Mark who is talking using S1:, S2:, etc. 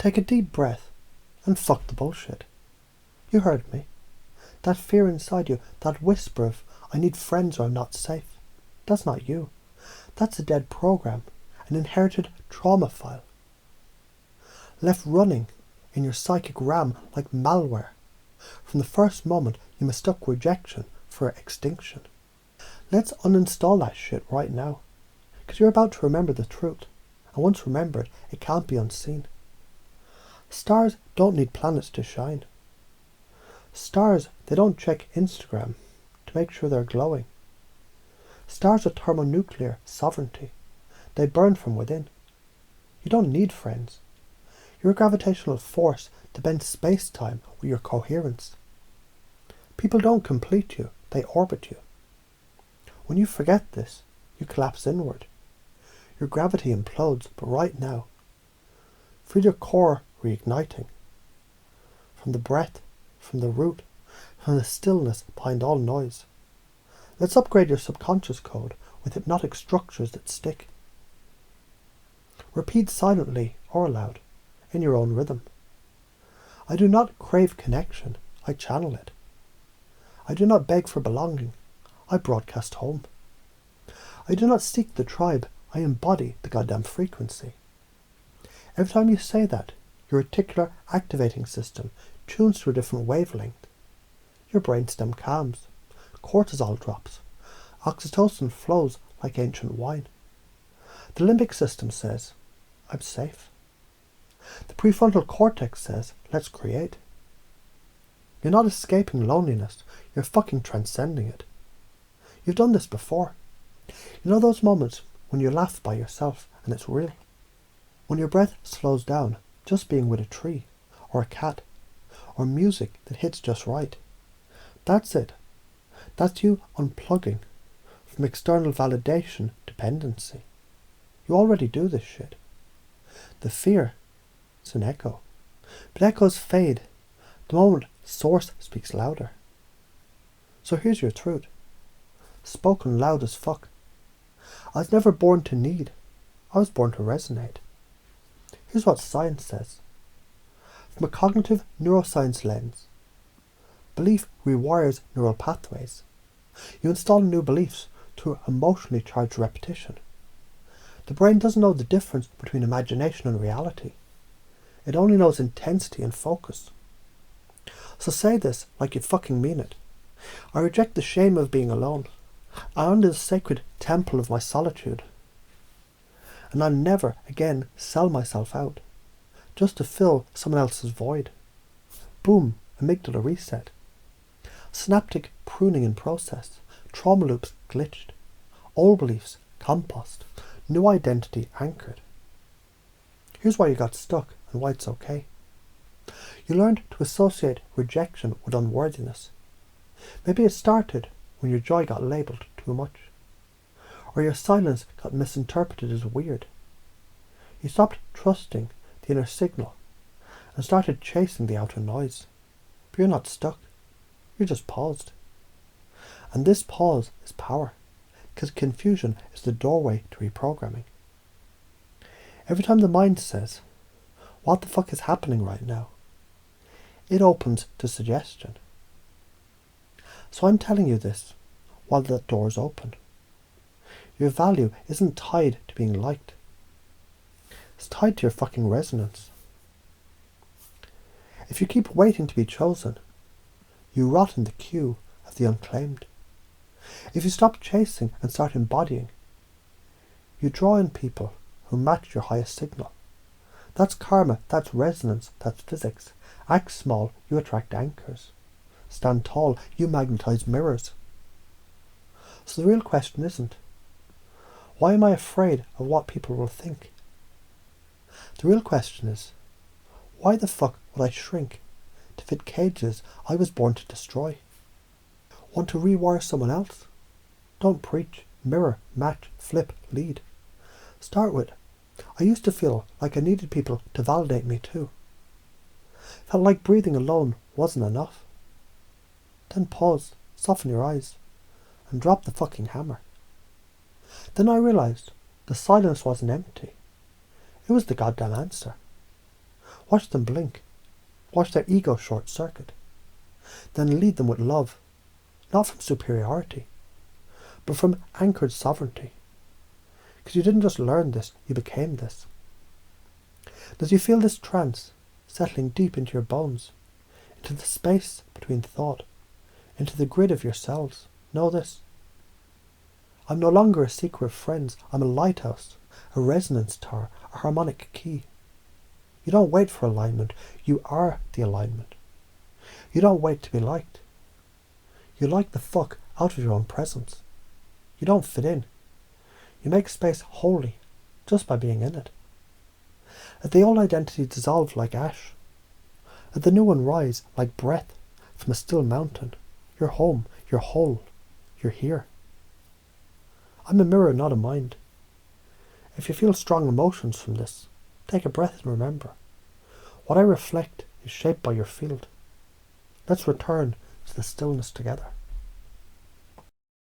S1: Take a deep breath and fuck the bullshit. You heard me. That fear inside you, that whisper of, I need friends or I'm not safe. That's not you. That's a dead program, an inherited trauma file. Left running in your psychic RAM like malware. From the first moment you mistook rejection for extinction. Let's uninstall that shit right now. Because you're about to remember the truth. And once remembered, it can't be unseen. Stars don't need planets to shine. Stars, they don't check Instagram to make sure they're glowing. Stars are thermonuclear sovereignty. They burn from within. You don't need friends. You're a gravitational force to bend space-time with your coherence. People don't complete you, they orbit you. When you forget this, you collapse inward. Your gravity implodes, but right now, feel your core reigniting. From the breath, from the root, from the stillness behind all noise. Let's upgrade your subconscious code with hypnotic structures that stick. Repeat silently or aloud, in your own rhythm. I do not crave connection, I channel it. I do not beg for belonging, I broadcast home. I do not seek the tribe, I embody the goddamn frequency. Every time you say that, your reticular activating system tunes to a different wavelength. Your brainstem calms, cortisol drops, oxytocin flows like ancient wine. The limbic system says, I'm safe. The prefrontal cortex says, let's create. You're not escaping loneliness, you're fucking transcending it. You've done this before. You know those moments when you laugh by yourself and it's real? When your breath slows down, just being with a tree, or a cat, or music that hits just right. That's it. That's you unplugging from external validation dependency. You already do this shit. The fear, it's an echo. But echoes fade the moment source speaks louder. So here's your truth. Spoken loud as fuck. I was never born to need. I was born to resonate. Here's what science says. From a cognitive neuroscience lens, belief rewires neural pathways. You install new beliefs through emotionally charged repetition. The brain doesn't know the difference between imagination and reality. It only knows intensity and focus. So say this like you fucking mean it. I reject the shame of being alone. I honor the sacred temple of my solitude. And I'll never again sell myself out, just to fill someone else's void. Boom, amygdala reset. Synaptic pruning in process. Trauma loops glitched. Old beliefs compost. New identity anchored. Here's why you got stuck and why it's okay. You learned to associate rejection with unworthiness. Maybe it started when your joy got labelled too much, or your silence got misinterpreted as weird. You stopped trusting the inner signal and started chasing the outer noise. But you're not stuck. You're just paused. And this pause is power, because confusion is the doorway to reprogramming. Every time the mind says, what the fuck is happening right now? It opens to suggestion. So I'm telling you this while that door's open. Your value isn't tied to being liked. It's tied to your fucking resonance. If you keep waiting to be chosen, you rot in the queue of the unclaimed. If you stop chasing and start embodying, you draw in people who match your highest signal. That's karma, that's resonance, that's physics. Act small, you attract anchors. Stand tall, you magnetize mirrors. So the real question isn't, why am I afraid of what people will think? The real question is, why the fuck would I shrink to fit cages I was born to destroy? Want to rewire someone else? Don't preach, mirror, match, flip, lead. Start with, I used to feel like I needed people to validate me too. Felt like breathing alone wasn't enough. Then pause, soften your eyes, and drop the fucking hammer. Then I realised the silence wasn't empty. It was the goddamn answer. Watch them blink. Watch their ego short-circuit. Then lead them with love, not from superiority, but from anchored sovereignty. Because you didn't just learn this, you became this. As you feel this trance settling deep into your bones, into the space between thought, into the grid of your cells, know this. I'm no longer a seeker of friends. I'm a lighthouse, a resonance tower, a harmonic key. You don't wait for alignment. You are the alignment. You don't wait to be liked. You like the fuck out of your own presence. You don't fit in. You make space holy just by being in it. Let the old identity dissolve like ash. Let the new one rise like breath from a still mountain. You're home. You're whole. You're here. I'm a mirror, not a mind. If you feel strong emotions from this, take a breath and remember. What I reflect is shaped by your field. Let's return to the stillness together.